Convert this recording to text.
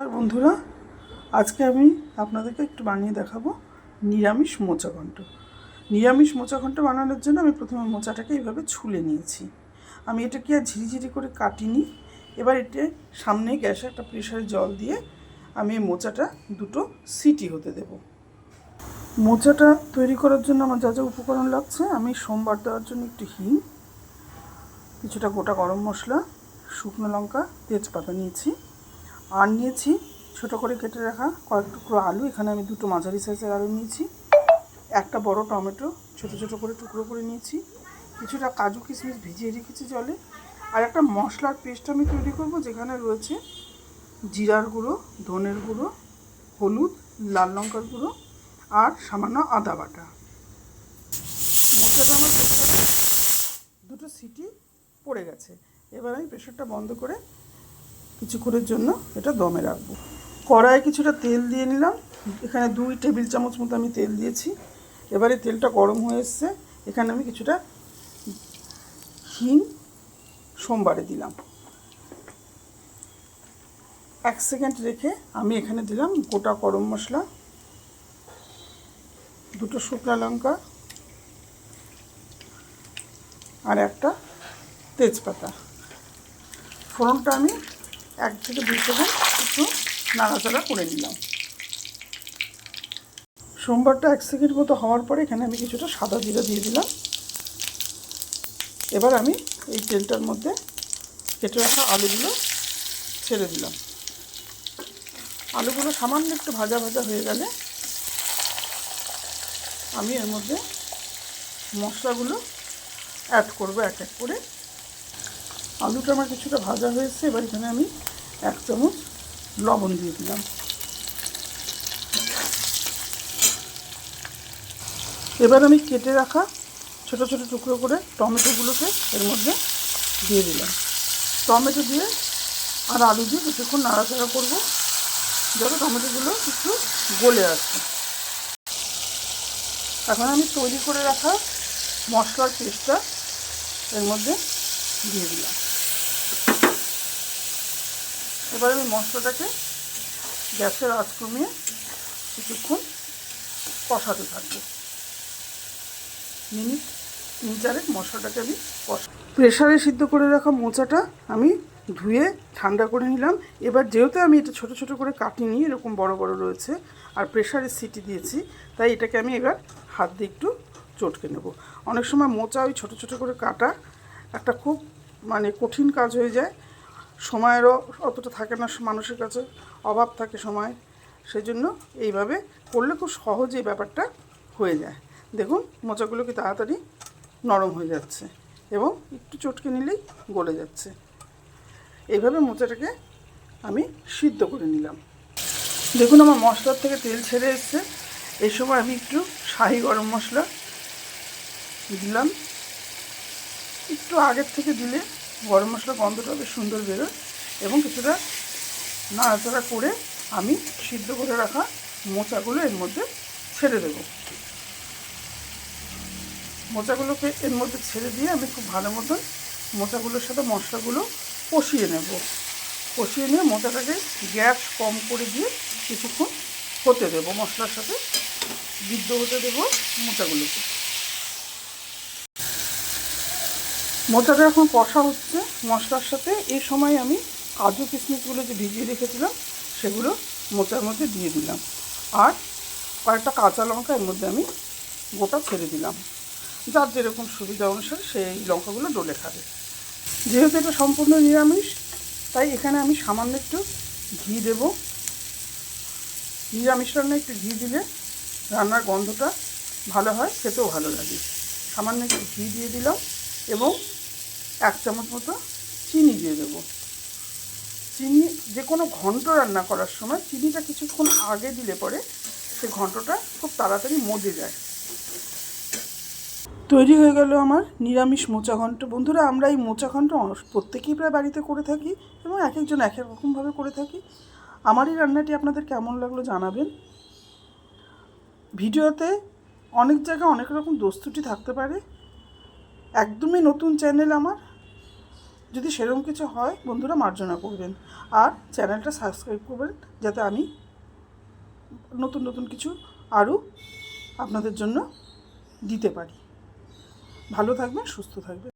আর বন্ধুরা, আজকে আমি আপনাদেরকে একটু বানিয়ে দেখাবো নিরামিষ মোচা ঘন্ট। নিরামিষ মোচা ঘন্ট বানানোর জন্য আমি প্রথমে মোচাটাকে এইভাবে ছুলে নিয়েছি। আমি এটাকে আর ঝিরিঝিরি করে কাটিনি। এবার এটা সামনে গ্যাসে একটা প্রেসারে জল দিয়ে আমি এই মোচাটা দুটো সিটি হতে দেব। মোচাটা তৈরি করার জন্য আমার যা যা উপকরণ লাগছে, আমি সোমবার দেওয়ার জন্য একটু হিং, কিছুটা গোটা গরম মশলা, শুকনো লঙ্কা, তেজপাতা নিয়েছি। আর নিয়েছি ছোটো করে কেটে রাখা কয়েক টুকরো আলু। এখানে আমি দুটো মাঝারি সাইজের আলু নিয়েছি। একটা বড় টমেটো ছোটো ছোটো করে টুকরো করে নিয়েছি। কিছুটা কাজু কিশমিশ ভিজিয়ে রেখেছি জলে। আর একটা মশলার পেস্ট আমি তৈরি করব, যেখানে রয়েছে জিরার গুঁড়ো, ধনের গুঁড়ো, হলুদ, লাল লঙ্কার গুঁড়ো আর সামান্য আদা বাটা। মশলাটা আমার প্রেশারে দুটো সিটি পড়ে গেছে। এবার আমি প্রেশারটা বন্ধ করে কিছুক্ষণের জন্য এটা দমে রাখবো। কড়াইয়ে কিছুটা তেল দিয়ে নিলাম। এখানে 2 টেবিল চামচ মতো আমি তেল দিয়েছি। এবারে তেলটা গরম হয়ে এসছে। এখানে আমি কিছুটা হিং সোমবারে দিলাম। 1 সেকেন্ড রেখে আমি এখানে দিলাম গোটা গরম মশলা, দুটো শুকনো লঙ্কা আর একটা তেজপাতা। ফোড়নটা আমি 1 থেকে 2 সেকেন্ড একটু নাড়াচাড়া করে নিলাম। সোমবারটা 1 সেকেন্ড মতো হওয়ার পরে এখানে আমি কিছুটা সাদা জিরা দিয়ে দিলাম। এবার আমি এই তেলটার মধ্যে কেটে রাখা আলুগুলো ছেড়ে দিলাম। আলুগুলো সামান্য একটু ভাজা ভাজা হয়ে গেলে আমি এর মধ্যে মশলাগুলো অ্যাড করবো এক এক করে। আলুটা আমার কিছুটা ভাজা হয়েছে। এবার এখানে আমি 1 চামচ লবণ দিয়ে দিলাম। এবার আমি কেটে রাখা ছোটো ছোটো টুকরো করে টমেটোগুলোকে এর মধ্যে দিয়ে দিলাম। টমেটো দিয়ে আর আলু দিয়ে কিছুক্ষণ নাড়াচাড়া করবো, যাতে টমেটোগুলো একটু গলে আসে। এখন আমি তৈরি করে রাখা মশলার পেস্টটা এর মধ্যে দিয়ে দিলাম। এবার আমি মশলাটাকে গ্যাসের আঁচ কমিয়ে কিছুক্ষণ কষাতে থাকবো। মিনিট 3-4 মশলাটাকে আমি প্রেসারে সিদ্ধ করে রাখা মোচাটা আমি ধুয়ে ঠান্ডা করে নিলাম। এবার যেহেতু আমি এটা ছোটো ছোটো করে কাটিনি, এরকম বড় বড় রয়েছে আর প্রেসারে সিটি দিয়েছি, তাই এটাকে আমি এবার হাত দিয়ে একটু চটকে নেব। অনেক সময় মোচা ওই ছোটো ছোটো করে কাটা একটা খুব কঠিন কাজ হয়ে যায়। সময়েরও অতটা থাকে না, মানুষের কাছে অভাব থাকে সময়। সেই জন্য এইভাবে করলে খুব সহজেই ব্যাপারটা হয়ে যায়। দেখুন মোচাগুলো কি তাড়াতাড়ি নরম হয়ে যাচ্ছে এবং একটু চটকে নিলেই গলে যাচ্ছে। এইভাবে মোচাটাকে আমি সিদ্ধ করে নিলাম। দেখুন আমার মশলার থেকে তেল ছেড়ে এসছে। এই সময় আমি একটু শাহি গরম মশলা দিলাম। একটু আগের থেকে দিলে গরম মশলা গন্ধটা বেশ সুন্দর বেরোয়। এবং কিছুটা নাড়াচাড়া করে আমি সিদ্ধ করে রাখা মোচাগুলো এর মধ্যে ছেড়ে দেব। মোচাগুলোকে এর মধ্যে ছেড়ে দিয়ে আমি খুব ভালো মতন মোচাগুলোর সাথে মশলাগুলো কষিয়ে নেব। কষিয়ে নিয়ে মোচাটাকে গ্যাস কম করে দিয়ে কিছুক্ষণ হতে দেব, মশলার সাথে সিদ্ধ হতে দেব মোচাগুলোকে। মোচাটা এখন কষা হচ্ছে মশলার সাথে। এই সময় আমি কাজু কিশমিশগুলো যে ভিজিয়ে রেখেছিলাম সেগুলো মোচার মধ্যে দিয়ে দিলাম। আর কয়েকটা কাঁচা লঙ্কা এর মধ্যে আমি গোটা ছেড়ে দিলাম। যার যেরকম সুবিধা অনুসারে সেই লঙ্কাগুলো ডলে খাবে। যেহেতু এটা সম্পূর্ণ নিরামিষ, তাই এখানে আমি সামান্য একটু ঘি দেব। নিরামিষ রান্নায় একটু ঘি দিলে রান্নার গন্ধটা ভালো হয়, খেতেও ভালো লাগে। সামান্য একটু ঘি দিয়ে দিলাম এবং 1 চামচ মতো চিনি দিয়ে দেবো। চিনি যে কোনো ঘন্ট রান্না করার সময় চিনিটা কিছুক্ষণ আগে দিলে পরে সে ঘন্টটা খুব তাড়াতাড়ি মজে যায়। তৈরি হয়ে গেল আমার নিরামিষ মোচা ঘন্ট। বন্ধুরা, আমরা এই মোচা ঘন্ট প্রত্যেকেই প্রায় বাড়িতে করে থাকি এবং এক একজন এক এক রকমভাবে করে থাকি। আমার এই রান্নাটি আপনাদের কেমন লাগলো জানাবেন। ভিডিওতে অনেক জায়গায় অনেক রকম দোষ ত্রুটি থাকতে পারে। একদমই নতুন চ্যানেল আমার, যদি সেরকম কিছু হয় বন্ধুরা মার্জনা করবেন, আর চ্যানেলটা সাবস্ক্রাইব করবেন যাতে আমি নতুন নতুন কিছু আরও আপনাদের জন্য দিতে পারি। ভালো থাকবেন, সুস্থ থাকবেন।